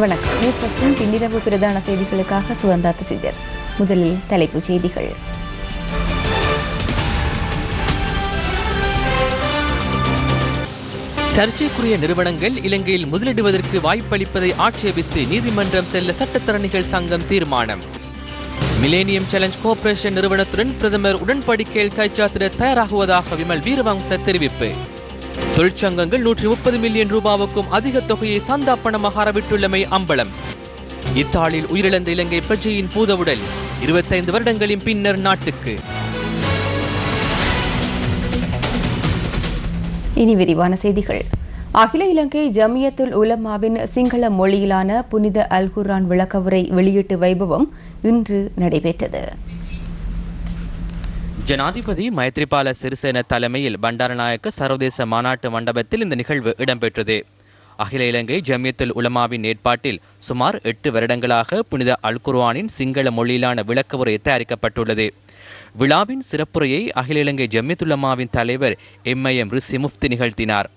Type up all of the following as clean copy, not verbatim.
வணக்கம். நியூஸ் ஃபர்ஸ்டின் பின்னிரவு பிரதான செய்திகளுக்காக சுகந்தா தசிதர். முதலில் தலைப்புச் செய்திகள். சர்ச்சைக்குரிய நிறுவனங்கள் இலங்கையில் முதலிடுவதற்கு வாய்ப்பளிப்பதை ஆட்சேபித்து நீதிமன்றம் செல்ல சட்டத்தரணிகள் சங்கம் தீர்மானம். மிலேனியம் சேலஞ்ச் கோஆபரேஷன் நிறுவனத்துடன் பிரதமர் உடன்படிக்கையில் கைச்சாத்திட தயாராகுவதாக விமல் வீரவங்ச தெரிவிப்பு. தொழிற்சங்கங்கள் 130 மில்லியன் ரூபாவுக்கும் அதிக தொகையை சந்தா பணமாக அறவிட்டுள்ளமை அம்பலம். இத்தாலியில் உயிரிழந்த இலங்கை பிரஜையின் பூதவுடல் 25 வருடங்களின் பின்னர் நாட்டுக்கு. இனி விரிவான செய்திகள். அகில இலங்கை ஜமியத்துல் உலமாவின் சிங்கள மொழியிலான புனித அல் குர்ஆன் விளக்கவுரை வெளியீட்டு வைபவம் இன்று நடைபெற்றது. ஜனாதிபதி மைத்ரிபால சிறிசேன தலைமையில் பண்டாரநாயக்க சர்வதேச மாநாட்டு மண்டபத்தில் இந்த நிகழ்வு இடம்பெற்றது. அகில இலங்கை ஜமியத்துல் உலமாவின் ஏற்பாட்டில் சுமார் 8 வருடங்களாக புனித அல் குர்ஆனின் சிங்கள மொழியிலான விளக்கவுரை தயாரிக்கப்பட்டுள்ளது. விழாவின் சிறப்புரையை அகில இலங்கை ஜமியத்துல் உலமாவின் தலைவர் எம் ரிஷி முஃப்தி நிகழ்த்தினார்.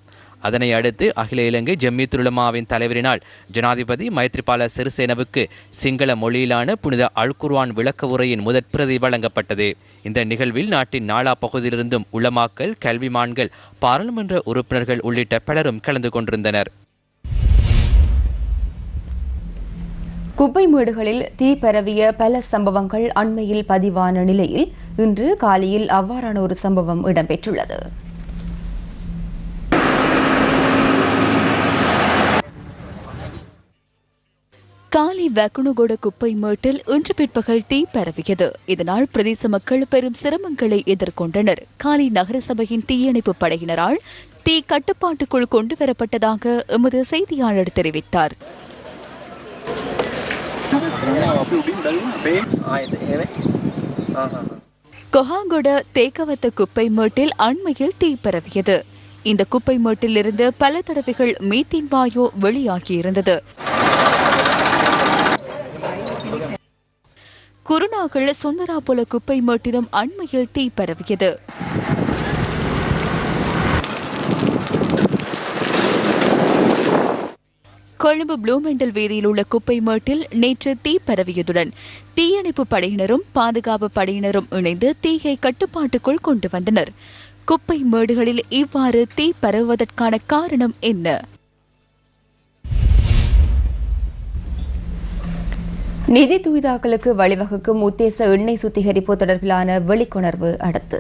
அதனை அடுத்து அகில இலங்கை ஜமியத்துல் உலமாவின் தலைவரினால் ஜனாதிபதி மைத்ரிபால சிறிசேனவுக்கு சிங்கள மொழியிலான புனித அல் குர்ஆன் விளக்க உரையின் முதற் பிரதி வழங்கப்பட்டது. இந்த நிகழ்வில் நாட்டின் நாலா பகுதியிலிருந்தும் உலமாக்கள், கல்விமான்கள், பாராளுமன்ற உறுப்பினர்கள் உள்ளிட்ட பலரும் கலந்து கொண்டிருந்தனர். குப்பை மேடுகளில் தீ பரவிய பல சம்பவங்கள் அண்மையில் பதிவான நிலையில் இன்று காலையில் அவ்வாறான ஒரு சம்பவம் இடம்பெற்றுள்ளது. காலி வக்குணுகொட குப்பை மேட்டில் இன்று பிற்பகல் தீ பரவியது. இதனால் பிரதேச மக்கள் பெரும் சிரமங்களை எதிர்கொண்டனர். காலி நகரசபையின் தீயணைப்பு படையினரால் தீ கட்டுப்பாட்டுக்குள் கொண்டுவரப்பட்டதாக எமது செய்தியாளர் தெரிவித்தார். கொஹாங்கொட தேக்கவத்த குப்பை மேட்டில் அண்மையில் தீ பரவியது. இந்த குப்பை மேட்டில் இருந்து பல தடவைகள் மீத்தேன் வாயு வெளியாகியிருந்தது. குருநாகல் சுந்தராபுல குப்பை மேட்டிலும் அண்மையில் தீ பரவியது. கொழும்பு ப்ளூமெண்டல் வீதியில் உள்ள குப்பை மேட்டில் நேற்று தீ பரவியதுடன் தீயணைப்பு படையினரும் பாதுகாப்பு படையினரும் இணைந்து தீயை கட்டுப்பாட்டுக்குள் கொண்டு வந்தனர். குப்பை மேடுகளில் இவ்வாறு தீ பரவுவதற்கான காரணம் என்ன? நிதி தூய்தாக்கலுக்கு வழிவகுக்கும் உத்தேச எண்ணெய் சுத்திகரிப்பு தொடர்பிலான வெளிக்கொணர்வு அடுத்து.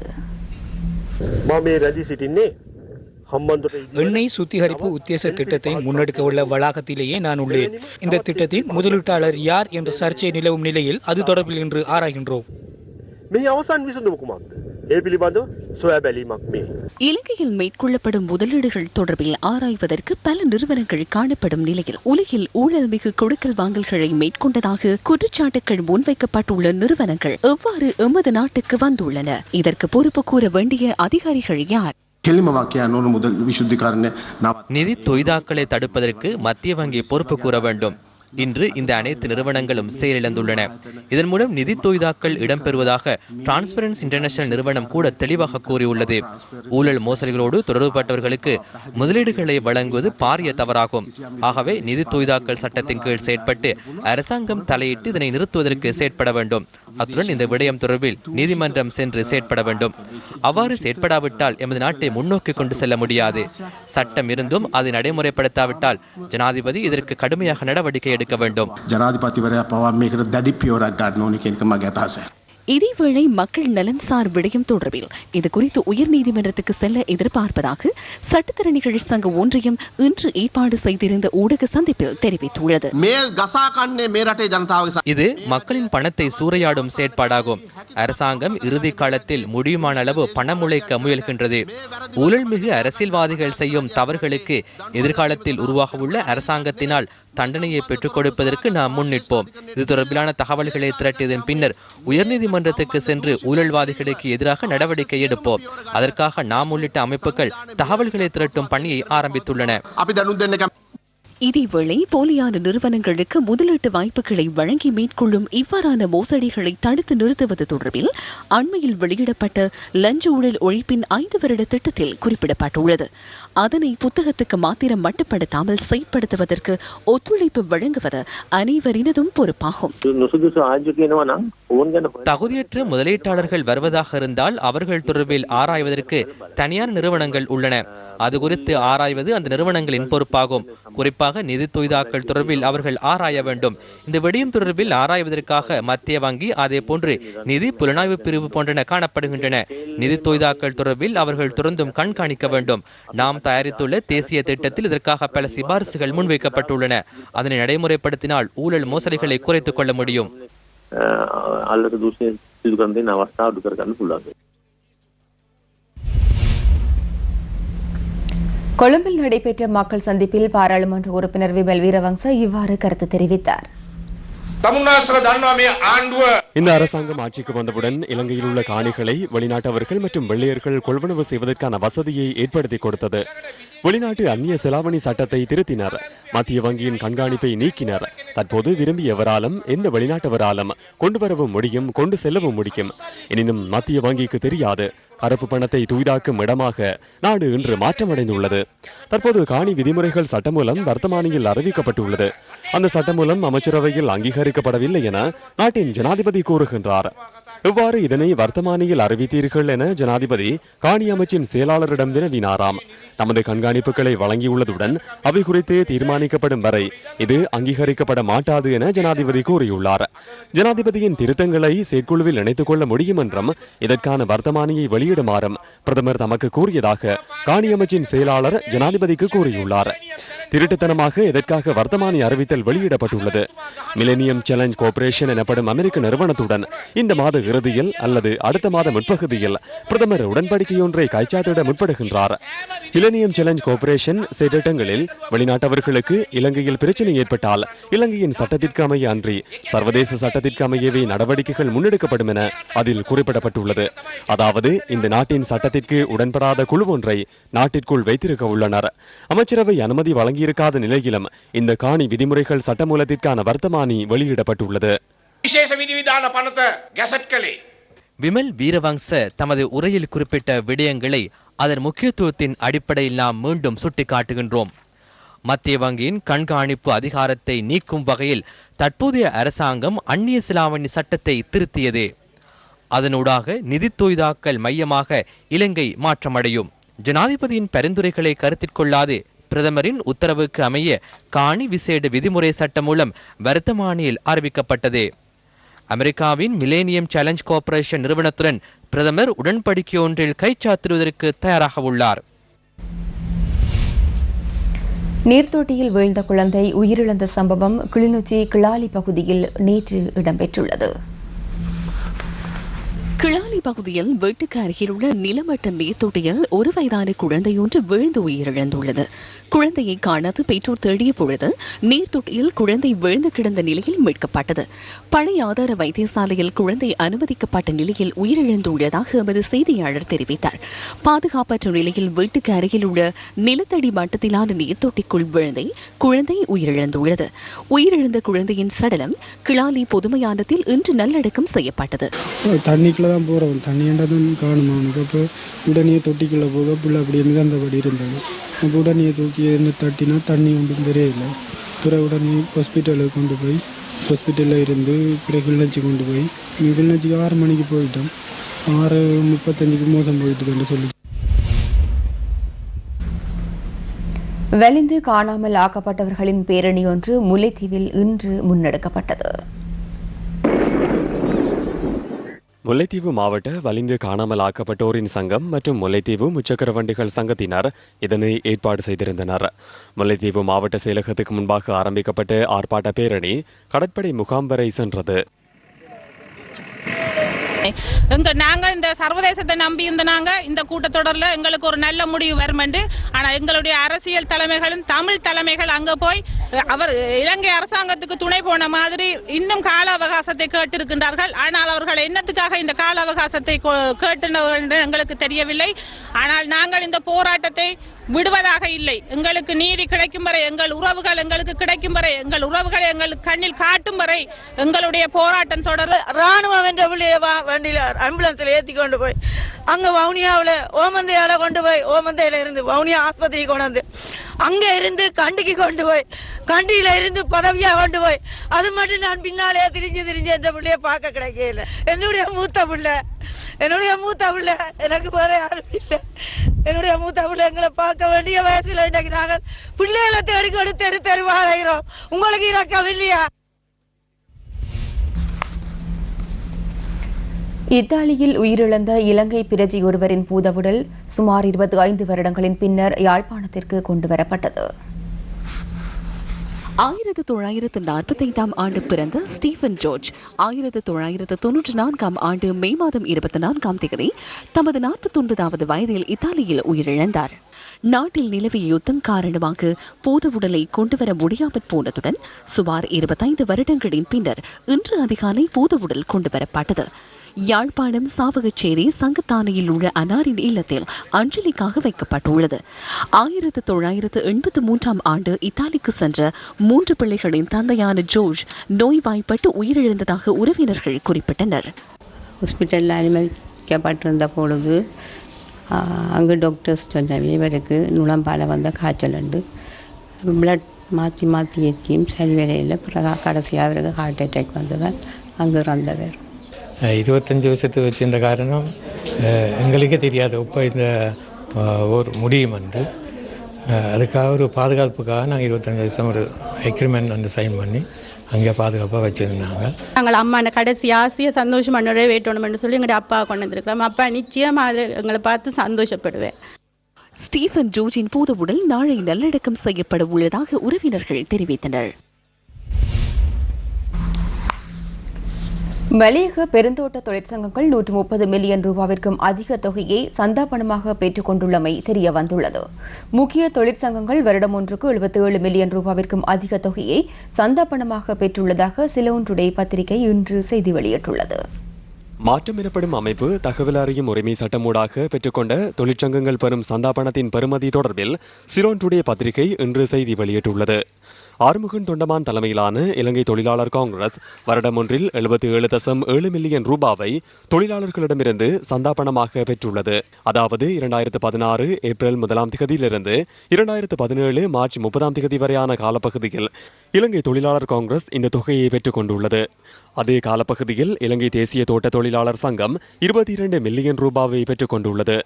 எண்ணெய் சுத்திகரிப்பு உத்தேச திட்டத்தை முன்னெடுக்க உள்ள வளாகத்திலேயே நான் உள்ளேன். இந்த திட்டத்தின் முதலீட்டாளர் யார் என்ற சர்ச்சை நிலவும் நிலையில் அது தொடர்பில் இன்று ஆராய்கின்றோம். இலங்கையில் மேற்கொள்ளப்படும் முதலீடுகள் தொடர்பில் ஆராய்வதற்கு பல நிறுவனங்கள் காணப்படும் நிலையில் உலகில் ஊழல் மிகு கொடுக்கல் வாங்கல்களை மேற்கொண்டதாக குற்றச்சாட்டுகள் முன்வைக்கப்பட்டுள்ள நிறுவனங்கள் எவ்வாறு எமது நாட்டுக்கு வந்துள்ளன? இதற்கு பொறுப்பு கூற வேண்டிய அதிகாரிகள் யார்? நிதி தொய்தாக்களை தடுப்பதற்கு மத்திய வங்கி பொறுப்பு கூற வேண்டும். இன்று இந்த அனைத்து நிறுவனங்களும் செயலிழந்துள்ளன. இதன் மூலம் நிதி தொய்தாக்கள் இடம்பெறுவதாக டிரான்ஸ்பரன்சி இன்டர்நேஷனல் நிறுவனம் கூட தெளிவாக கூறியுள்ளது. ஊழல் மோசடிகளோடு தொடர்புபட்டவர்களுக்கு முதலீடுகளை வழங்குவது பாரிய தவறாகும். ஆகவே நிதி தொய்தாக்கள் சட்டத்தின் கீழ் செயற்பட்டு அரசாங்கம் தலையிட்டு இதனை நிறுத்துவதற்கு செயற்பட வேண்டும். அத்துடன் இந்த விடயம் தொடர்பில் நீதிமன்றம் சென்று செயற்பட வேண்டும். அவ்வாறு செயற்படாவிட்டால் எமது நாட்டை முன்னோக்கி கொண்டு செல்ல முடியாது. சட்டம் இருந்தும் அதை நடைமுறைப்படுத்தாவிட்டால் ஜனாதிபதி இதற்கு கடுமையாக நடவடிக்கை எடுக்க வேண்டும். ஜனாதிபதிவரயா பவா මේකට දැඩි පියවරක් ගන්න ඕනේ කියන එක මගේ අදහස. இதேவேளை மக்கள் நலன் சார் விடயம் தொடர்பில் இது குறித்து உயர்நீதிமன்றத்துக்கு செல்ல எதிர்பார்ப்பதாக சட்டத்தரணிகள் சங்க ஒன்றியம் இன்று ஏற்பாடு செய்திருந்த ஊடக சந்திப்பில் தெரிவித்துள்ளது. இது மக்களின் பணத்தை சூறையாடும் செயற்பாடாகும். அரசாங்கம் இறுதி காலத்தில் முடியுமான அளவு பணம் உழைக்க முயல்கின்றது. ஊழல்மிகு அரசியல்வாதிகள் செய்யும் தவறுகளுக்கு எதிர்காலத்தில் உருவாகவுள்ள அரசாங்கத்தினால் தண்டனையை பெற்றுக் கொடுப்பதற்கு நாம் முன்னிற்போம். இது தொடர்பிலான தகவல்களை திரட்டியதன் பின்னர் உயர்நீதிமன்றத்துக்கு சென்று ஊழல்வாதிகளுக்கு எதிராக நடவடிக்கை எடுப்போம். அதற்காக நாம் உள்ளிட்ட அமைப்புகள் தகவல்களை திரட்டும் பணியை ஆரம்பித்துள்ளன. இதேவேளை போலியான நிறுவனங்களுக்கு முதலீட்டு வாய்ப்புகளை வழங்கி மேற்கொள்ளும் இவ்வாறான மோசடிகளை தடுத்து நிறுத்துவது தொடர்பில் அண்மையில் வெளியிடப்பட்ட லஞ்ச ஊழல் ஒழிப்பின் 5 வருட திட்டத்தில் குறிப்பிடப்பட்டுள்ளது. அதனை புத்தகத்துக்கு மாத்திரம் மட்டுப்படுத்தாமல் செயற்படுத்துவதற்கு ஒத்துழைப்பு வழங்குவது அனைவரினதும் பொறுப்பாகும். தகுதியற்ற முதலீட்டாளர்கள் வருவதாக இருந்தால் அவர்கள் தொடர்பில் ஆராய்வதற்கு தனியார் நிறுவனங்கள் உள்ளன. அது குறித்து ஆராய்வது அந்த நிறுவனங்களின் பொறுப்பாகும். குறிப்பாக நிதி தொய்தாக்கள் தொடர்பில் அவர்கள் ஆராய வேண்டும். இந்த விடயம் தொடர்பில் ஆராய்வதற்காக மத்திய வங்கி அதே போன்று நிதி புலனாய்வு பிரிவு போன்றன காணப்படுகின்றன. நிதி தொய்தாக்கள் தொடர்பில் அவர்கள் தொடர்ந்தும் கண்காணிக்க வேண்டும். நாம் தயாரித்துள்ள தேசிய திட்டத்தில் இதற்காக பல சிபாரிசுகள் முன்வைக்கப்பட்டுள்ளன. அதனை நடைமுறைப்படுத்தினால் ஊழல் மோசடிகளை குறைத்துக் கொள்ள முடியும். கொழும்பில் நடைபெற்ற மக்கள் சந்திப்பில் பாராளுமன்ற உறுப்பினர் விமல் வீரவங்ச இவ்வாறு கருத்து தெரிவித்தார். இந்த அரசாங்கம் ஆட்சிக்கு வந்தவுடன் இலங்கையில் உள்ள காணிகளை வெளிநாட்டவர்கள் மற்றும் வெள்ளையர்கள் கொள்வனவு செய்வதற்கான வசதியை ஏற்படுத்தி கொடுத்தது. வெளிநாட்டு அந்நிய செலாவணி சட்டத்தை திருத்தினர். மத்திய வங்கியின் கண்காணிப்பை நீக்கினர். தற்போது விரும்பியவராலும் எந்த வெளிநாட்டவராலும் கொண்டு வரவும் முடியும், கொண்டு செல்லவும் முடியும். எனினும் மத்திய வங்கிக்கு தெரியாது. கருப்பு பணத்தை தூய்தாக்கும் இடமாக நாடு இன்று மாற்றமடைந்துள்ளது. தற்போது காணி விதிமுறைகள் சட்டமூலம் வர்த்தமானியில் அறிவிக்கப்பட்டுள்ளது. அந்த சட்டமூலம் அமைச்சரவையில் அங்கீகரிக்கப்படவில்லை என நாட்டின் ஜனாதிபதி கூறுகின்றார். எவ்வாறு இதனை வர்த்தமானியில் அறிவித்தீர்கள் என ஜனாதிபதி காணி அமைச்சின் செயலாளரிடம் வினவினாராம். தமது கண்காணிப்புகளை வழங்கியுள்ளதுடன் அவை குறித்து தீர்மானிக்கப்படும் வரை இது அங்கீகரிக்கப்பட மாட்டாது என ஜனாதிபதி கூறியுள்ளார். ஜனாதிபதியின் திருத்தங்களை செயற்குழுவில் இணைத்துக் கொள்ள முடியும் என்றும் இதற்கான வர்த்தமானியை வெளியிடுமாறும் பிரதமர் தமக்கு கூறியதாக காணி அமைச்சின் செயலாளர் ஜனாதிபதிக்கு கூறியுள்ளார். திருட்டுத்தனமாக இதற்காக வர்த்தமானி அறிவித்தல் வெளியிடப்பட்டுள்ளது. மிலேனியம் சேலஞ்ச் கோர்ப்பரேஷன் எனப்படும் அமெரிக்க நிறுவனத்துடன் இந்த மாத இறுதியில் அல்லது அடுத்த மாத முற்பகுதியில் பிரதமர் உடன்படிக்கையொன்றை கைச்சாத்திட முற்படுகின்றார். மிலேனியம் சேலஞ்ச் கோர்ப்பரேஷன் செயற்றிட்டங்களில் வெளிநாட்டவர்களுக்கு இலங்கையில் பிரச்சனை ஏற்பட்டால் இலங்கையின் சட்டத்திற்கு அமைய அன்றி சர்வதேச சட்டத்திற்கு அமையவே நடவடிக்கைகள் முன்னெடுக்கப்படும் என அதில் குறிப்பிடப்பட்டுள்ளது. அதாவது இந்த நாட்டின் சட்டத்திற்கு உடன்படாத குழு ஒன்றை நாட்டிற்குள் வைத்திருக்க உள்ளனர். அமைச்சரவை அனுமதி வழங்கியிருக்காத நிலையிலும் இந்த காணி விதிமுறைகள் சட்டமூலத்திற்கான வர்த்தமானி வெளியிடப்பட்டுள்ளது. விமல் வீரவங்ச தமது உரையில் குறிப்பிட்ட விடயங்களை அதன் முக்கியத்துவத்தின் அடிப்படையில் நாம் மீண்டும் சுட்டிக்காட்டுகின்றோம். மத்திய வங்கியின் கண்காணிப்பு அதிகாரத்தை நீக்கும் வகையில் தற்போதைய அரசாங்கம் அந்நிய செலாவணி சட்டத்தை திருத்தியது. அதனூடாக நிதி தொய்தாக்கல் மையமாக இலங்கை மாற்றமடையும். ஜனாதிபதியின் பரிந்துரைகளை கருத்தில் கொள்ளாது பிரதமரின் உத்தரவுக்கு அமைய காணி விசேட விதிமுறை சட்டம் மூலம் வர்த்தமானியில் அறிவிக்கப்பட்டது. அமெரிக்காவின் மிலேனியம் சேலஞ்ச் கோர்ப்பரேஷன் நிறுவனத்துடன் பிரதமர் உடன்படிக்கை ஒன்றில் கைச்சாத்திடுவதற்கு தயாராக உள்ளார். நீர்த்தொட்டியில் வீழ்ந்த குழந்தை உயிரிழந்த சம்பவம் கிளிநொச்சி கிளாலி பகுதியில் நேற்று இடம்பெற்றுள்ளது. கிளாலி பகுதியில் வீட்டுக்கு அருகில் உள்ள நிலமட்ட நீர்த்தொட்டியில் 1 வயதான குழந்தையொன்று வீழ்ந்து உயிரிழந்துள்ளது. குழந்தையை காணாது பெற்றோர் தேடிய பொழுது நீர்த்தொட்டியில் குழந்தை வீழ்ந்து கிடந்த நிலையில் மீட்கப்பட்டது. பழைய ஆதார வைத்தியசாலையில் குழந்தை அனுமதிக்கப்பட்ட நிலையில் உயிரிழந்துள்ளதாக எமது செய்தியாளர் தெரிவித்தார். பாதுகாப்பற்ற நிலையில் வீட்டுக்கு அருகில் உள்ள நிலத்தடி மட்டத்திலான நீர்த்தொட்டிக்குள் விழுந்தை குழந்தை உயிரிழந்துள்ளது. உயிரிழந்த குழந்தையின் சடலம் கிளாலி பொதுமையானத்தில் இன்று நல்லடக்கம் செய்யப்பட்டது. தான் போகிறோம் தண்ணியண்டதும் காணுமா அவனுக்கு. அப்போ உடனே தொட்டிக்குள்ளே போக பிள்ளை அப்படி மிதந்தபடி இருந்தது. அப்போ உடனே தூக்கி என்ன தட்டினா தண்ணி ஒன்றும் தெரியல. பிறகு உடனே ஹாஸ்பிட்டலுக்கு கொண்டு போய் ஹாஸ்பிட்டலில் இருந்து பிறகு கிளிநொச்சி கொண்டு போய் கிளிநொச்சிக்கு 6 மணிக்கு போயிட்டோம். 6:35 மோசம் போயிட்டு சொல்லி வலிந்து காணாமல் ஆக்கப்பட்டவர்களின் பேரணி ஒன்று முல்லைத்தீவில் இன்று முன்னெடுக்கப்பட்டது. முல்லைத்தீவு மாவட்ட வலிந்து காணாமல் ஆக்கப்பட்டோரின் சங்கம் மற்றும் முல்லைத்தீவு முச்சக்கர வண்டிகள் சங்கத்தினர் இதனை ஏற்பாடு செய்திருந்தனர். முல்லைத்தீவு மாவட்ட செயலகத்துக்கு முன்பாக ஆரம்பிக்கப்பட்ட ஆர்ப்பாட்ட பேரணி கடற்படை முகாம் வரை சென்றது. நாங்கள் இந்த சர்வதேசத்தை நம்பி இருந்த இந்த கூட்டத்தொடரில் எங்களுக்கு ஒரு நல்ல முடிவு வரும் என்று. ஆனால் எங்களுடைய அரசியல் தலைமைகளும் தமிழ் தலைமைகள் அங்கே போய் அவர் இலங்கை அரசாங்கத்துக்கு துணை போன மாதிரி இன்னும் கால அவகாசத்தை கேட்டிருக்கின்றார்கள். ஆனால் அவர்கள் என்னத்துக்காக இந்த கால அவகாசத்தை கேட்டவர்கள் எங்களுக்கு தெரியவில்லை. ஆனால் நாங்கள் இந்த போராட்டத்தை விடுவதாக இல்லை. எங்களுக்கு நீதி கிடைக்கும் வரை, எங்கள் உறவுகள் எங்களுக்கு கிடைக்கும் வரை, எங்கள் உறவுகளை எங்களுக்கு கண்ணில் காட்டும் வரை எங்களுடைய போராட்டம் தொடரும். ராணுவம் என்ற வண்டியில் ஆம்புலன்ஸில் ஏற்றி கொண்டு போய் அங்கே வவுனியாவில் ஓமந்தையால கொண்டு போய் ஓமந்தையில இருந்து வவுனியா ஆஸ்பத்திரி கொண்டு வந்து அங்கே இருந்து கண்டிக்கு கொண்டு போய் கண்டியில இருந்து பதவியா கொண்டு போய் அது மட்டும் நான் பின்னாலே திரிஞ்சு என்ற பிள்ளைய பார்க்க கிடைக்கல. என்னுடைய மூத்த பிள்ளை எனக்கு வேற யாரும் இல்லை. என்னுடைய மூத்த பிள்ளை எங்களை பார்க்க வேண்டிய வயசுல இன்றைக்கு நாங்கள் பிள்ளைகளை தேடிக்கொண்டு தெருவாகிறோம். உங்களுக்கு இறக்கம் இல்லையா? இத்தாலியில் உயிரிழந்த இலங்கை பிரஜை ஒருவரின் பூதவுடல் சுமார் 25 வருடங்களின் பின்னர் யாழ்ப்பாணத்திற்கு கொண்டுவரப்பட்டது. 1945 ஆண்டு பிறந்த ஸ்டீஃபன் ஜார்ஜ் 1994 ஆண்டு மே மாதம் 24ஆம் தேதி தமது 49வது வயதில் இத்தாலியில் உயிரிழந்தார். நாட்டில் நிலவிய யுத்தம் காரணமாக பூதவுடலை கொண்டுவர முடியாமல் போனதுடன் சுமார் 25 வருடங்களின் பின்னர் இன்று அதிகாலை பூதவுடல் கொண்டுவரப்பட்டது. யாழ்ப்பாணம் சாவகச்சேரி சங்கத்தானையில் உள்ள அன்னாரின் இல்லத்தில் அஞ்சலிக்காக வைக்கப்பட்டுள்ளது. 1983ஆம் ஆண்டு இத்தாலிக்கு சென்ற 3 பிள்ளைகளின் தந்தையான ஜோர்ஜ் நோய்வாய்ப்பட்டு உயிரிழந்ததாக உறவினர்கள் குறிப்பிட்டனர். ஹாஸ்பிட்டலில் அனுமதிக்கப்பட்டிருந்த பொழுது அங்கு டாக்டர்ஸ் சொன்னவே இவருக்கு நுழம்பால் வந்த காய்ச்சல் உண்டு, பிளட் மாற்றி ஏற்றியும் சரி வேலையில் பிறகு கடைசியாக அவருக்கு ஹார்ட் அட்டாக் வந்ததால் அங்கு இறந்தவர். 25 வருஷத்து வச்சிருந்த காரணம் எங்களுக்கே தெரியாது. இப்போ இந்த ஒரு முடியும் வந்து அதுக்காக ஒரு பாதுகாப்புக்காக நாங்கள் 25 வருஷம் ஒரு எக்ரிமெண்ட் வந்து சைன் பண்ணி அங்கே பாதுகாப்பாக வச்சுருந்தாங்க. நாங்கள் அம்மா கடைசி ஆசையை சந்தோஷம் பண்ணோட வேட்டணும்னு சொல்லி எங்களுடைய அப்பா கொண்டு வந்திருக்கிறோம். அப்பா நிச்சயமாக எங்களை பார்த்து சந்தோஷப்படுவேன். ஸ்டீஃபன் ஜோர்ஜின் பூதவுடல் நாளை நல்லடக்கம் செய்யப்பட உள்ளதாக உறவினர்கள் தெரிவித்தனர். மலையக பெருந்தோட்ட தொழிற்சங்கங்கள் 130 மில்லியன் ரூபாவிற்கும் அதிக தொகையை சந்தா பணமாக பெற்றுக் கொண்டுள்ளமை தெரிய வந்துள்ளது. முக்கிய தொழிற்சங்கங்கள் வருடம் ஒன்றுக்கு 77 மில்லியன் ரூபாவிற்கும் அதிக தொகையை சந்தா பணமாக பெற்றுள்ளதாக சிலோன் டுடே பத்திரிகை இன்று செய்தி வெளியிட்டுள்ளது. மாற்றம் எனப்படும் அமைப்பு தகவல் அறியும் உரிமை சட்டமூடாக பெற்றுக்கொண்ட தொழிற்சங்கங்கள் பெறும் சந்தா பணத்தின் பெறுமதி தொடர்பில் சிலோன் டுடே பத்திரிகை இன்று செய்தி வெளியிட்டுள்ளது. ஆறுமுகன் தொண்டமான் தலைமையிலான இலங்கை தொழிலாளர் காங்கிரஸ் வருடம் ஒன்றில் 77.7 மில்லியன் ரூபாவை தொழிலாளர்களிடமிருந்து சந்தா பணமாக பெற்றுள்ளது. அதாவது 2016 ஏப்ரல் 1ஆம் தேதியிலிருந்து 2017 மார்ச் 30ஆம் தேதி வரையான காலப்பகுதியில் இலங்கை தொழிலாளர் காங்கிரஸ் இந்த தொகையை பெற்றுக் கொண்டுள்ளது. அதே காலப்பகுதியில் இலங்கை தேசிய தோட்ட தொழிலாளர் சங்கம் 22 மில்லியன் ரூபாவை பெற்றுக் கொண்டுள்ளது.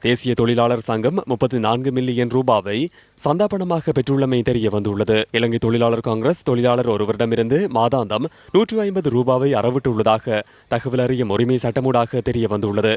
தேசிய தொழிலாளர் சங்கம் 34 மில்லியன் ரூபாவை சந்தா பணமாக பெற்றுள்ளமை தெரிய வந்துள்ளது. இலங்கை தொழிலாளர் காங்கிரஸ் தொழிலாளர் ஒருவரிடமிருந்து மாதாந்தம் 150 ரூபாவை அறவிட்டுள்ளதாக தகவல் அறியும் உரிமை சட்டமூடாக தெரிய வந்துள்ளது.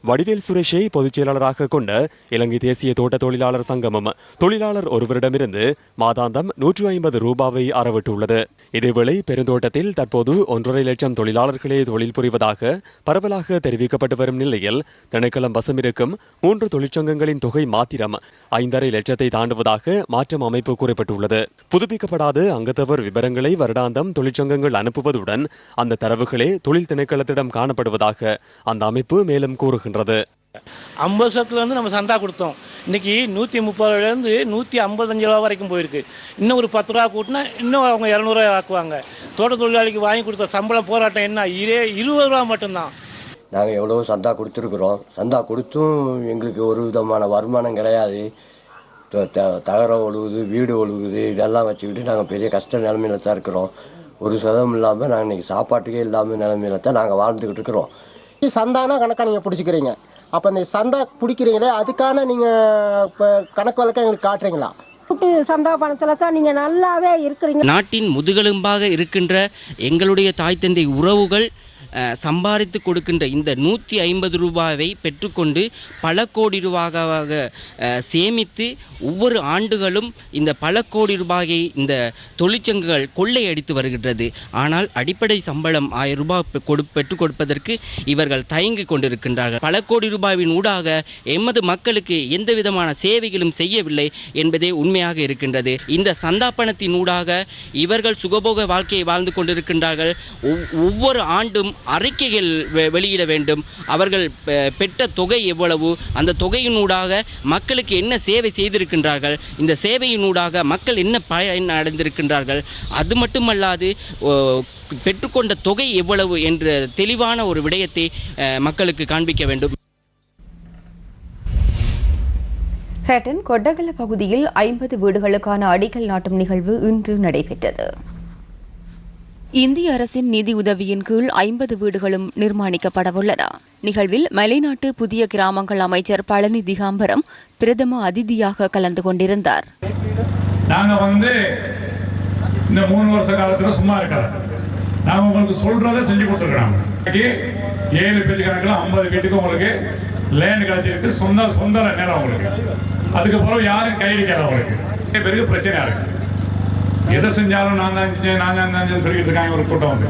வடிவேல் சுரேஷை பொதுச் செயலாளராக கொண்ட இலங்கை தேசிய தோட்ட தொழிலாளர் சங்கமும் தொழிலாளர் ஒருவரிடமிருந்து மாதாந்தம் 150 ரூபாவை அறவிட்டுள்ளது. இதேவேளை பெருந்தோட்டத்தில் தற்போது 1.5 லட்சம் தொழிலாளர்களே தொழில் புரிவதாக பரவலாக தெரிவிக்கப்பட்டு வரும் நிலையில் திணைக்களம் வசமிருக்கும் 3 தொழிற்சங்கங்களின் தொகை மாத்திரம் 5.5 லட்சத்தை தாண்டுவதாக மாற்றம் அமைப்பு குறிப்பிட்டுள்ளது. புதுப்பிக்கப்படாத அங்கத்தவர் விவரங்களை வருடாந்தம் தொழிற்சங்கங்கள் அனுப்புவதுடன் அந்த தரவுகளே தொழில் திணைக்களத்திடம் காணப்படுவதாக அந்த அமைப்பு மேலும் கூறுகின்றது. 50 வருஷத்துலேருந்து நம்ம சந்தா கொடுத்தோம். இன்றைக்கி 130 155 ரூபா வரைக்கும் போயிருக்கு. இன்னும் ஒரு 10 ரூபா கூட்டினா இன்னும் அவங்க 200 ரூபா ஆக்குவாங்க. தோட்ட தொழிலாளிக்கு வாங்கி கொடுத்த சம்பள போராட்டம் என்ன 20 ரூபா மட்டும்தான். நாங்கள் எவ்வளோ சந்தா கொடுத்துருக்குறோம். சந்தா கொடுத்தும் எங்களுக்கு ஒரு விதமான வருமானம் கிடையாது. தகரம் ஒழுகுது, வீடு ஒழுகுது, இதெல்லாம் வச்சுக்கிட்டு நாங்கள் பெரிய கஷ்ட நிலைமையில தான் இருக்கிறோம். ஒரு சதம் இல்லாமல் நாங்கள் இன்றைக்கி சாப்பாட்டுக்கே இல்லாமல் நிலைமையில தான் நாங்கள் வாழ்ந்துக்கிட்டு இருக்கிறோம். சந்தானா கணக்காக நீங்கள் பிடிச்சிக்கிறீங்க. அப்போ இந்த சந்தா பிடிக்கிறீங்களே அதுக்கான நீங்கள் இப்போ கணக்கு வழக்கம் எங்களுக்கு காட்டுறீங்களா? சந்தா பணத்தில் தான் நீங்கள் நல்லாவே இருக்கிறீங்க. நாட்டின் முதுகெலும்பாக இருக்கின்ற எங்களுடைய தாய் தந்தை உறவுகள் சம்பாதித்து கொடுக்கின்ற இந்த 150 ரூபாயை பெற்றுக்கொண்டு பல கோடி ரூபாயாக சேமித்து ஒவ்வொரு ஆண்டுகளும் இந்த பல கோடி ரூபாயை இந்த தொழிற்சங்கங்கள் கொள்ளையடித்து வருகின்றது. ஆனால் அடிப்படை சம்பளம் 1000 ரூபாய் பெற்றுக் கொடுப்பதற்கு இவர்கள் தயங்கி கொண்டிருக்கின்றார்கள். பல கோடி ரூபாயின் ஊடாக எமது மக்களுக்கு எந்த விதமான சேவைகளும் செய்யவில்லை என்பதே உண்மையாக இருக்கின்றது. இந்த சந்தா பணத்தின் ஊடாக இவர்கள் சுகபோக வாழ்க்கையை வாழ்ந்து கொண்டிருக்கின்றார்கள். ஒவ்வொரு ஆண்டும் அறிக்கைகள் வெளியிட வேண்டும். அவர்கள் பெற்ற தொகை எவ்வளவு, அந்த தொகையினூடாக மக்களுக்கு என்ன சேவை செய்திருக்கின்றார்கள், இந்த சேவையினூடாக மக்கள் என்ன பயன் அடைந்திருக்கின்றார்கள், அது மட்டுமல்லாது பெற்றுக்கொண்ட தொகை எவ்வளவு என்ற தெளிவான ஒரு விடயத்தை மக்களுக்கு காண்பிக்க வேண்டும். ஹேட்டன் கொட்டகல பகுதியில் 50 வீடுகளுக்கான அடிக்கல் நாட்டும் நிகழ்வு இன்று நடைபெற்றது. இந்திய அரசின் நிதி உதவியின் கீழ் 50 வீடுகளும் நிர்மாணிக்கப்படவுள்ளன. நிகழ்வில் மலைநாட்டு புதிய கிராமங்கள் அமைச்சர் பழனி திகாம்பரம் பிரதம அதிதியாக கலந்து கொண்டிருந்தார். நாங்க இந்த 3 வருஷ காலத்துல சும்மா இருக்கலாம். நாங்க உங்களுக்கு சொல்றதை செஞ்சு கொடுத்துருக்கோம். 7 பேஜ் கணக்குல 50 வீட்டுக்கு உங்களுக்கு லேண்ட் கிடைச்சிருக்கு. சொந்த நேரம் உங்களுக்கு. அதுக்கப்புறம் யாரும் கையடிக்காத உங்களுக்கு பெரிய பிரச்சனையா இருக்கு. எதை செஞ்சாலும் நான் தான் சொல்லிட்டு இருக்காங்க ஒரு கூட்டம்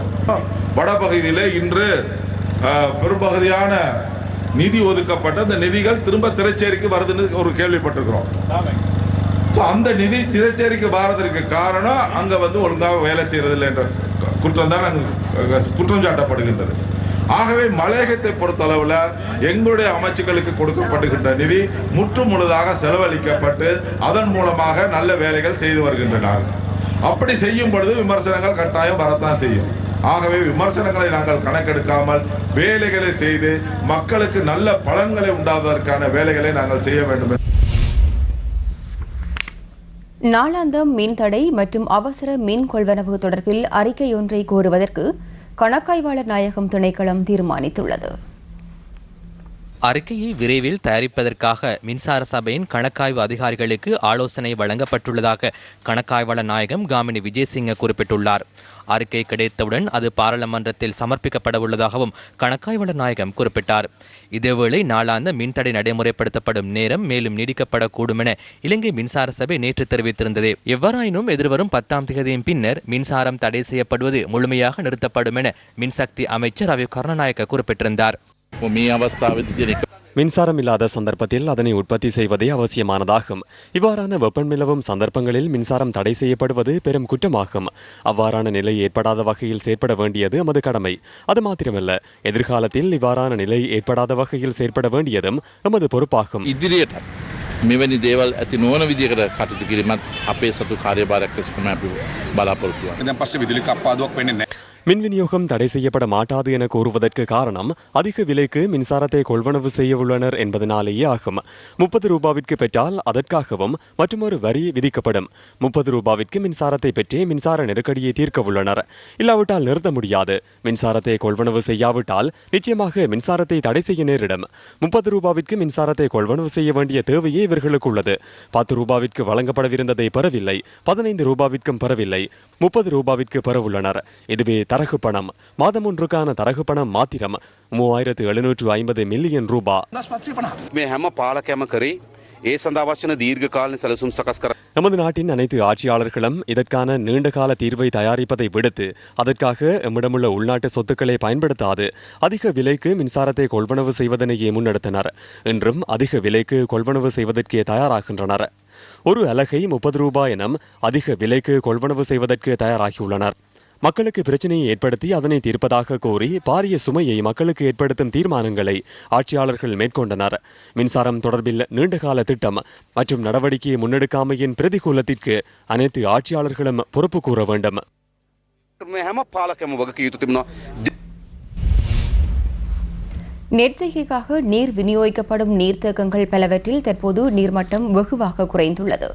வடபகுதியில் இன்று பெரும்பகுதியான நிதி ஒதுக்கப்பட்ட அந்த நிதிகள் திரும்ப திரைச்சேரிக்கு வருதுன்னு ஒரு கேள்விப்பட்டிருக்கிறோம். அந்த நிதி திரைச்சேரிக்கு வாரதற்கு காரணம் அங்க ஒழுங்காக வேலை செய்யறதில்லை என்ற குற்றம் தான் குற்றம் சாட்டப்படுகின்றது. ஆகவே மலையகத்தை பொறுத்தளவில் எங்களுடைய அமைச்சுக்களுக்கு கொடுக்கப்படுகின்ற நிதி முற்று முழுதாக செலவழிக்கப்பட்டு அதன் மூலமாக நல்ல வேலைகள் செய்து வருகின்றனர். அப்படி செய்யும் பொழுது விமர்சனங்கள் கட்டாயம் வரத்தான் செய்யும். ஆகவே விமர்சனங்களை நாங்கள் கணக்கெடுக்காமல் வேலைகளை செய்து மக்களுக்கு நல்ல பலன்களை உண்டாவதற்கான வேலைகளை நாங்கள் செய்ய வேண்டும். நாளாந்தம் மின்தடை மற்றும் அவசர மின் கொள்வனவு தொடர்பில் அறிக்கை ஒன்றை கோருவதற்கு கணக்காய்வாளர் நாயகம் திணைக்களம் தீர்மானித்துள்ளது. அறிக்கையை விரைவில் தயாரிப்பதற்காக மின்சார சபையின் கணக்காய்வு அதிகாரிகளுக்கு ஆலோசனை வழங்கப்பட்டுள்ளதாக கணக்காய்வாளர் நாயகம் காமினி விஜயசிங்க குறிப்பிட்டுள்ளார். அறிக்கை கிடைத்தவுடன் அது பாராளுமன்றத்தில் சமர்ப்பிக்கப்பட உள்ளதாகவும் கணக்காய்வாளர் நாயகம் குறிப்பிட்டார். இதேவேளை நாளாந்த மின்தடை நடைமுறைப்படுத்தப்படும் நேரம் மேலும் நீடிக்கப்படக்கூடும் என இலங்கை மின்சார சபை நேற்று தெரிவித்திருந்தது. எவ்வாறாயினும் எதிர்வரும் 10ஆம் தேதியின் பின்னர் மின்சாரம் தடை செய்யப்படுவது முழுமையாக நிறுத்தப்படும் என மின்சக்தி அமைச்சர் ரவி கருணாநாயக்க குறிப்பிட்டிருந்தார். மின்சாரம் இல்லாத சந்தர்ப்பத்தில் அதனை உற்பத்தி செய்வதே அவசியமானதாகும். இவ்வாறான வெப்பம் நிலவும் சந்தர்ப்பங்களில் மின்சாரம் தடை செய்யப்படுவது பெரும் குற்றமாகும். அவ்வாறான நிலை ஏற்படாத வகையில் செயற்பட வேண்டியது எமது கடமை. அது மாத்திரமல்ல, எதிர்காலத்தில் இவ்வாறான நிலை ஏற்படாத வகையில் செயற்பட வேண்டியதும் எமது பொறுப்பாகும். මෙවැනි දේවල් ඇති නොවන විදිහකට කටයුතු කිරීමත් අපේ සතු කාර්යභාරයක් ලෙස තමයි අපි බලාපොරොත්තු වෙන්නේ. දැන් පස්සේ විදුලි කප්පාදුවක් වෙන්නේ නැහැ. மின் விநியோகம் தடை செய்யப்பட மாட்டாது என கூறுவதற்கு காரணம் அதிக விலைக்கு மின்சாரத்தை கொள்வனவு செய்ய உள்ளனர் என்பதனாலேயே ஆகும். 30 ரூபாவிற்கு பெற்றால் அதற்காகவும் மற்றொரு வரி விதிக்கப்படும். 30 ரூபாவிற்கு மின்சாரத்தை பெற்றே மின்சார நெருக்கடியை தீர்க்க உள்ளனர். இல்லாவிட்டால் நிறுத்த முடியாது. மின்சாரத்தை கொள்வனவு செய்யாவிட்டால் நிச்சயமாக மின்சாரத்தை தடை செய்ய நேரிடும். 30 ரூபாவிற்கு மின்சாரத்தை கொள்வனவு செய்ய வேண்டிய தேவையே இவர்களுக்கு உள்ளது. 10 ரூபாவிற்கு வழங்கப்படவிருந்ததை பெறவில்லை, 15 ரூபாவிற்கும் பெறவில்லை, 30 ரூபாவிற்கு பெறவுள்ளனர். இதுவே தரகு பணம். மாதம் ஒன்றுக்கான தரகு பணம் மாத்திரம் 3750 மில்லியன் ரூபாய். நமது நாட்டின் அனைத்து ஆட்சியாளர்களும் இதற்கான நீண்டகால தீர்வை தயாரிப்பதை விடுத்து அதற்காக எம்மிடமுள்ள உள்நாட்டு சொத்துக்களை பயன்படுத்தாது அதிக விலைக்கு மின்சாரத்தை கொள்வனவு செய்வதனையே முன்னெடுத்தனர். இன்றும் அதிக விலைக்கு கொள்வனவு செய்வதற்கே தயாராகின்றனர். ஒரு அலகை 30 ரூபாய் எனும் அதிக விலைக்கு கொள்வனவு செய்வதற்கு தயாராகியுள்ளனர். மக்களுக்கு பிரச்சனையை ஏற்படுத்தி அதனை தீர்ப்பதாக கோரி பாரிய சுமையை மக்களுக்கு ஏற்படுத்தும் தீர்மானங்களை ஆட்சியாளர்கள் மேற்கொண்டனர். மின்சாரம் தொடர்பில் நீண்டகால திட்டம் மற்றும் நடவடிக்கையை முன்னெடுக்காமையின் பிரதிகூலத்திற்கு அனைத்து ஆட்சியாளர்களும் பொறுப்பு கூற வேண்டும். நெற்செய்கைக்காக நீர் விநியோகிக்கப்படும் நீர்த்தேக்கங்கள் பலவற்றில் தற்போது நீர்மட்டம் வெகுவாக குறைந்துள்ளது.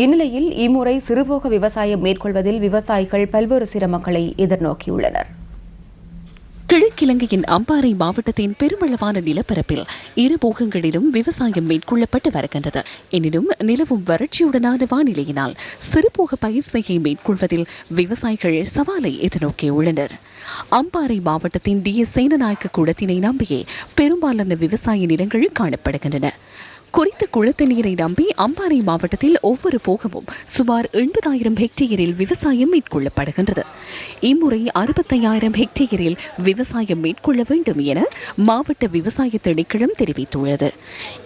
இந்நிலையில் இம்முறை சிறுபோக விவசாயம் மேற்கொள்வதில் விவசாயிகள் பல்வேறு சிரமங்களை எதிர்நோக்கியுள்ளனர். கிழக்கிலங்கையின் அம்பாறை மாவட்டத்தின் பெருமளவான நிலப்பரப்பில் இரு போகங்களிலும் விவசாயம் மேற்கொள்ளப்பட்டு வருகின்றது. எனினும் நிலவும் வறட்சியுடனான வானிலையினால் சிறுபோக பயிர் செய்கை மேற்கொள்வதில் விவசாயிகள் சவாலை எதிர்நோக்கியுள்ளனர். அம்பாறை மாவட்டத்தின் DS சேனநாயக்க குளத்தினை நம்பியே பெரும்பாலான விவசாய நிலங்கள் காணப்படுகின்றன. குறித்த குளத்து நீரை நம்பி அம்பாறை மாவட்டத்தில் ஒவ்வொரு போகமும் சுமார் 80,000 ஹெக்டேரில் விவசாயம் மேற்கொள்ளப்படுகின்றது. இம்முறை 65,000 ஹெக்டேரில் விவசாயம் மேற்கொள்ள வேண்டும் என மாவட்ட விவசாய திணைக்களம் தெரிவித்துள்ளது.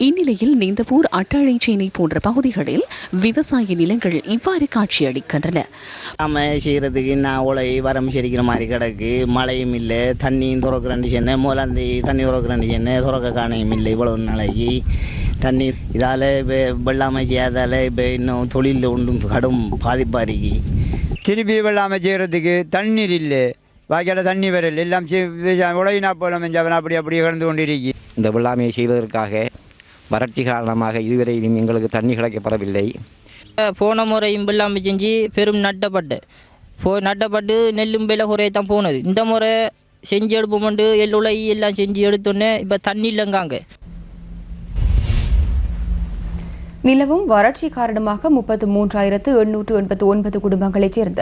இந்நிலையில் நீந்தபூர், அட்டாளைச்சேனை போன்ற பகுதிகளில் விவசாய நிலங்கள் இவ்வாறு காட்சியளிக்கின்றன. செய்யறதுக்கு நான் உலை வரம் செரிக்கிற மாதிரி கிடக்கு, மழையும் இல்லை, தண்ணியும் துறக்கிறேன்னு சொன்னேன், மூலாந்தி தண்ணி துறக்கிறேன்னு சொன்னேன், துறக்க காணையும் இல்லை. இவ்வளவு நாளைக்கு தண்ணி இதால் இப்போ வெள்ளாமை செய்யாதால் இப்போ இன்னும் தொழிலில் ஒன்றும் கடும் பாதிப்பாக இருக்கு. திருப்பி வெள்ளாமை செய்கிறதுக்கு தண்ணீர் இல்லை, பாக்கியால் தண்ணி வரல, எல்லாம் உலகினா போல மெஞ்சாவன் அப்படி கிடந்து கொண்டிருக்கு. இந்த வெள்ளாமையை செய்வதற்காக வறட்சி காரணமாக இதுவரையிலும் எங்களுக்கு தண்ணி கிடைக்கப்படவில்லை. போன முறையும் வெள்ளாமை செஞ்சு பெரும் நட்டப்பட்டு நெல்லும் விலை குறையத்தான் போனது. இந்த முறை செஞ்சு எடுப்போம்ண்டு எள்ளுலை எல்லாம் செஞ்சு எடுத்தோன்னே இப்போ தண்ணி இல்லைங்காங்க. நிலவும் வறட்சி காரணமாக 33,889 குடும்பங்களைச் சேர்ந்த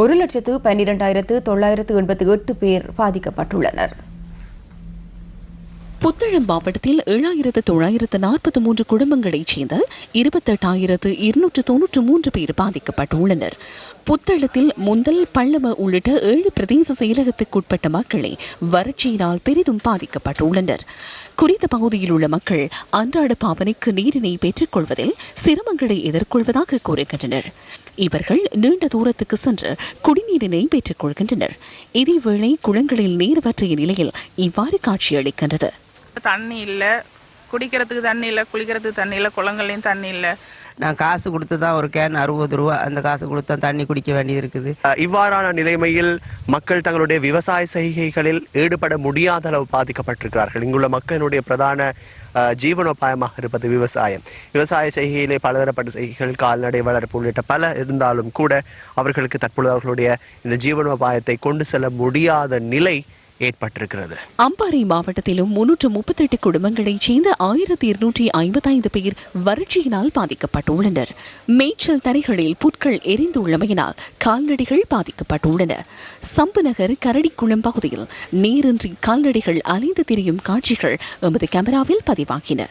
1,12,988 பேர் பாதிக்கப்பட்டுள்ளனர். புத்தளம் மாவட்டத்தில் 7,943 குடும்பங்களைச் சேர்ந்த 28,293 பேர் பாதிக்கப்பட்டுள்ளனர். புத்தளத்தில் முந்தல், பள்ளம உள்ளிட்ட 7 பிரதேச செயலகத்துக்குட்பட்ட மக்களே வறட்சியினால் பெரிதும் பாதிக்கப்பட்டுள்ளனர். குறித்த பகுதியில் உள்ள மக்கள் அன்றாட பாவனைக்கு நீரினை பெற்றுக் கொள்வதில் சிரமங்களை எதிர்கொள்வதாக கூறுகின்றனர். இவர்கள் நீண்ட தூரத்துக்கு சென்று குடிநீரினை பெற்றுக் கொள்கின்றனர். இதேவேளை குளங்களில் நீர் வற்றிய நிலையில் இவ்வாறு காட்சியளிக்கின்றது. தண்ணி இல்லை, குடிக்கிறதுக்கு தண்ணி இல்லை, குளிக்கிறதுக்கு தண்ணி இல்லை, குளங்கள்லையும் தண்ணி இல்லை. நான் காசு கொடுத்து தான் ஒரு கேன் 60 ரூபா, அந்த காசு கொடுத்தா தண்ணி குடிக்க வேண்டியது இருக்குது. இவ்வாறான நிலைமையில் மக்கள் தங்களுடைய விவசாய செய்கைகளில் ஈடுபட முடியாத அளவு பாதிக்கப்பட்டிருக்கிறார்கள். இங்குள்ள மக்களுடைய பிரதான ஜீவனோபாயமாக இருப்பது விவசாயம். விவசாய செய்கையிலே பலதரப்பட்ட செய்கைகள், கால்நடை வளர்ப்பு உள்ளிட்ட பல இருந்தாலும் கூட அவர்களுக்கு தற்பொழுது அவர்களுடைய இந்த ஜீவனோபாயத்தை கொண்டு செல்ல முடியாத நிலை ஏற்பட்டிருக்கிறது. அம்பாறை மாவட்டத்திலும் 338 குடும்பங்களைச் சேர்ந்த 1,255 பேர் வறட்சியினால் பாதிக்கப்பட்டுள்ளனர். மேய்ச்சல் தரைகளில் புற்கள் எரிந்துள்ளமையினால் கால்நடைகள் பாதிக்கப்பட்டுள்ளன. சம்புநகர் கரடிக்குளம் பகுதியில் நீரின்றி கால்நடைகள் அலைந்து திரியும் காட்சிகள் எமது கேமராவில் பதிவாகின.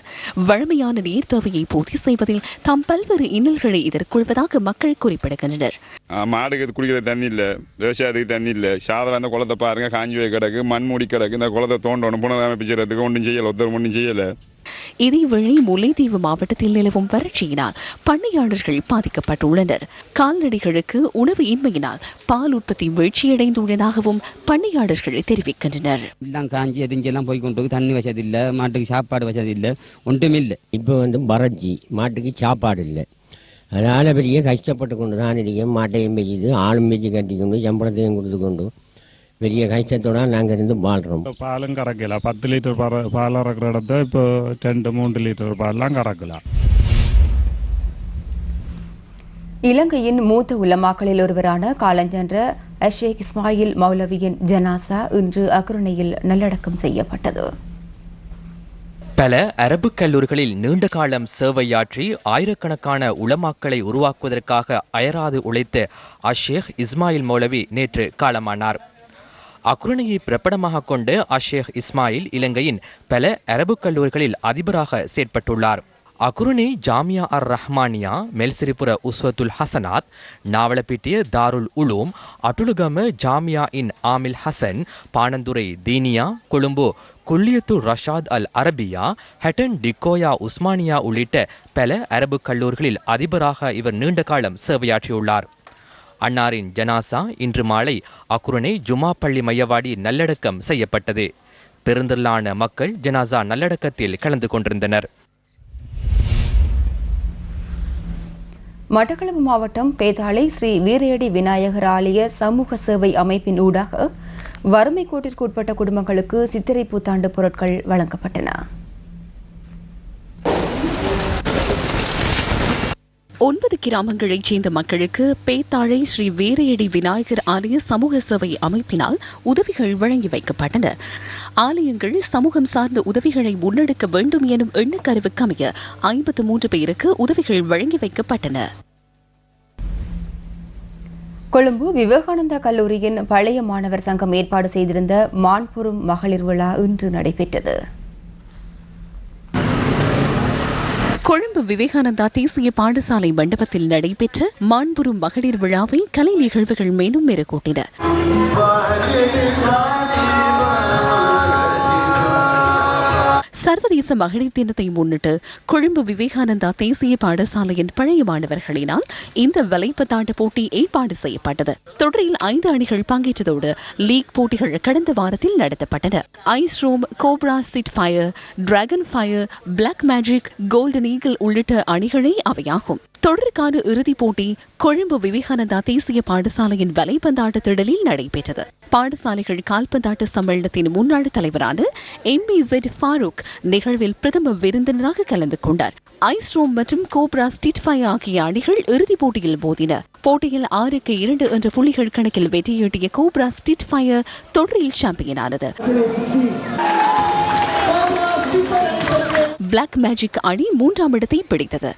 வழமையான நீர் தேவையை பூர்த்தி செய்வதில் தாம் பல்வேறு இன்னல்களை எதிர்கொள்வதாக மக்கள் குறிப்பிடுகின்றனர். மாடுக்கு குடிக்கிற தண்ணி இல்லை, விவசாயத்துக்கு தண்ணி இல்லை, சாதாரண குளத்தை பாருங்க காஞ்சி போய் கிடக்கு, மண் மூடி கிடக்கு. இந்த குளத்தை தோண்டணும், புனரமைப்பிக்கிறதுக்கு ஒன்றும் செய்யலை, ஒன்றும் செய்யலை. இதேவேளை முல்லைத்தீவு மாவட்டத்தில் நிலவும் வறட்சியினால் பண்ணையாளர்கள் பாதிக்கப்பட்டுள்ளனர். கால்நடைகளுக்கு உணவு இன்மையினால் பால் உற்பத்தி வீழ்ச்சியடைந்துள்ளதாகவும் பண்ணையாளர்கள் தெரிவிக்கின்றனர். எல்லாம் காஞ்சி எரிஞ்செல்லாம் போய் கொண்டு தண்ணி வசதி இல்லை, மாட்டுக்கு சாப்பாடு வசதி இல்லை, ஒன்றும் இல்லை. இப்போ வறட்சி, மாட்டுக்கு சாப்பாடு இல்லை. அதனால் பெரிய கஷ்டப்பட்டு கொண்டு தான் இருக்கோம். மாட்டையும் பெய்யுது, ஆளும் பெய்ச்சி கட்டிக்கொண்டு சம்பளத்தையும் கொடுத்து கொண்டு பெரிய கஷ்டத்தோட நாங்கள் இருந்து வாழ்கிறோம். பாலும் கறக்கலாம், 10 லிட்டர் பால் இறக்குற இடத்த இப்போ 2-3 லிட்டர் பால்லாம் கறக்கலாம். இலங்கையின் மூத்த உலமாக்களில் ஒருவரான காலஞ்சென்ற ஷேக் இஸ்மாயில் மௌலவியின் ஜனாசா இன்று அக்ருணையில் நல்லடக்கம் செய்யப்பட்டது. பல அரபு கல்லூரிகளில் நீண்ட காலம் சேவையாற்றி ஆயிரக்கணக்கான உலமாக்களை உருவாக்குவதற்காக அயராது உழைத்த ஷேக் இஸ்மாயில் மௌலவி நேற்று காலமானார். அக்ருணையை பிரபலமாக கொண்டு ஷேக் இஸ்மாயில் இலங்கையின் பல அரபு கல்லூரிகளில் அதிபராக செயற்பட்டுள்ளார். அக்ருணி ஜாமியா அர் ரஹ்மானியா, மெல்சிரிபுர உஸ்வத்துல் ஹசனாத், நாவலப்பிட்டிய தாருல் உலூம், அட்டுலுகம ஜாமியா இன் ஆமில் ஹசன், பாணந்துறை தீனியா, கொழும்பு குல்லியத்து ரஷாத் அல் அரபியா, ஹட்டன் டிக்கோயா உஸ்மானியா உள்ளிட்ட பல அரபு கல்லூரிகளில் அதிபராக இவர் நீண்ட காலம் சேவையாற்றியுள்ளார். அன்னாரின் ஜனாசா இன்று மாலை அக்ருணை ஜுமா பள்ளி மையவாடி நல்லடக்கம் செய்யப்பட்டது. பெருந்திரளான மக்கள் ஜனாசா நல்லடக்கத்தில் கலந்து கொண்டிருந்தனர். மட்டக்களப்பு மாவட்டம் பேதாளை ஸ்ரீ வீரையடி விநாயகர் ஆலய சமூக சேவை அமைப்பின் ஊடாக வறுமை கோட்டிற்கு உட்பட்ட குடும்பங்களுக்கு சித்திரை புத்தாண்டு பொருட்கள் வழங்கப்பட்டன. 9 கிராமங்களைச் சேர்ந்த மக்களுக்கு பேத்தாழை ஸ்ரீ வீரையடி விநாயகர் ஆலய சமூக சேவை அமைப்பினால் உதவிகள் வழங்கி வைக்கப்பட்டன. ஆலயங்கள் சமூகம் சார்ந்த உதவிகளை முன்னெடுக்க வேண்டும் எனும் எண்ணக்கருவுக்கமைய 53 பேருக்கு உதவிகள் வழங்கி வைக்கப்பட்டன. கொழும்பு விவேகானந்தா கல்லூரியின் பழைய மாணவர் சங்கம் ஏற்பாடு செய்திருந்த மான்புறும் மகளிர் விழா இன்று நடைபெற்றது. கொழும்பு விவேகானந்தா தேசிய பாடசாலை மண்டபத்தில் நடைபெற்ற மாண்புறும் மகளிர் விழாவை கலை நிகழ்வுகள் மேலும் மெருகூட்டின. சர்வதேச மகளிர் தினத்தை முன்னிட்டு கொழும்பு விவேகானந்தா தேசிய பாடசாலையின் பழைய மாணவர்களினால் இந்த வலைப்பந்தாட்ட போட்டி ஏற்பாடு செய்யப்பட்டது. தொடரில் 5 அணிகள் பங்கேற்றதோடு லீக் போட்டிகள் கடந்த வாரத்தில் நடத்தப்பட்டன. ஐஸ் ரோம், கோப்ரா சிட் fire, dragon fire, black magic, golden eagle உள்ளிட்ட அணிகளே அவையாகும். தொடருக்கான இறுதிப் போட்டி கொழும்பு விவேகானந்தா தேசிய பாடசாலையின் வலைப்பந்தாட்ட திடலில் நடைபெற்றது. பாடசாலைகள் கால்பந்தாட்ட சம்மேளனத்தின் முன்னாள் தலைவரான MBZ ஃபாரூக் நிகழ்வில் பிரதம விருந்தினராக கலந்து கொண்டார். ஐஸ் ரோம் மற்றும் கோப்ரா ஸ்டிட்ஃபயர் ஆகிய அணிகள் இறுதிப் போட்டியில் மோதின. போட்டியில் 6-2 என்ற புள்ளிகள் கணக்கில் வெற்றியீட்டிய கோப்ரா ஸ்டிட்ஃபயர் தொடரில் சாம்பியனானது. பிளாக் மேஜிக் அணி 3ஆம் இடத்தை பிடித்தது.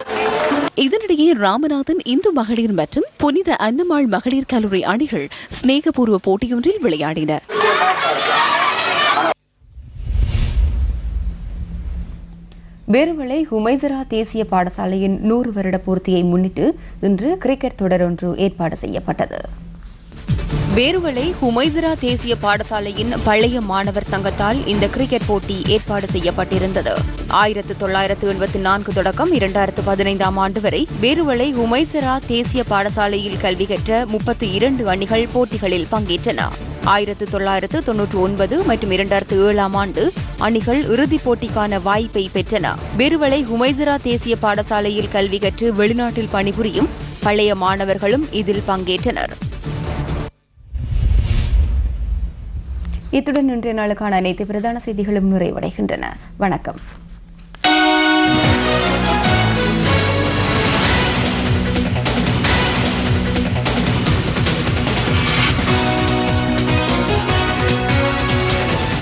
இதனிடையே ராமநாதன் இந்து மகளிர் மற்றும் புனித அன்னமாள் மகளிர் கல்லூரி அணிகள் சிநேகபூர்வ போட்டியொன்றில் விளையாடின. பேருவளை ஹுமைசரா தேசிய பாடசாலையின் 100 வருட பூர்த்தியை முன்னிட்டு இன்று கிரிக்கெட் தொடர் ஒன்று ஏற்பாடு செய்யப்பட்டது. பேருவளை ஹுமைசரா தேசிய பாடசாலையின் பழைய மாணவர் சங்கத்தால் இந்த கிரிக்கெட் போட்டி ஏற்பாடு செய்யப்பட்டிருந்தது. 1984 தொடக்கம் 2015ஆம் ஆண்டு வரை பேருவளை ஹுமைசரா தேசிய பாடசாலையில் கல்வி கற்ற 32 அணிகள் போட்டிகளில் பங்கேற்றன. 1999 மற்றும் 2007ஆம் ஆண்டு அணிகள் இறுதிப் போட்டிக்கான வாய்ப்பை பெற்றன. பேருவளை ஹுமைசரா தேசிய பாடசாலையில் கல்வி கற்று வெளிநாட்டில் பணிபுரியும் பழைய மாணவர்களும் இதில் பங்கேற்றனர். இத்துடன் இன்றைய நாளுக்கான அனைத்து பிரதான செய்திகளும் நிறைவடைகின்றன. வணக்கம்.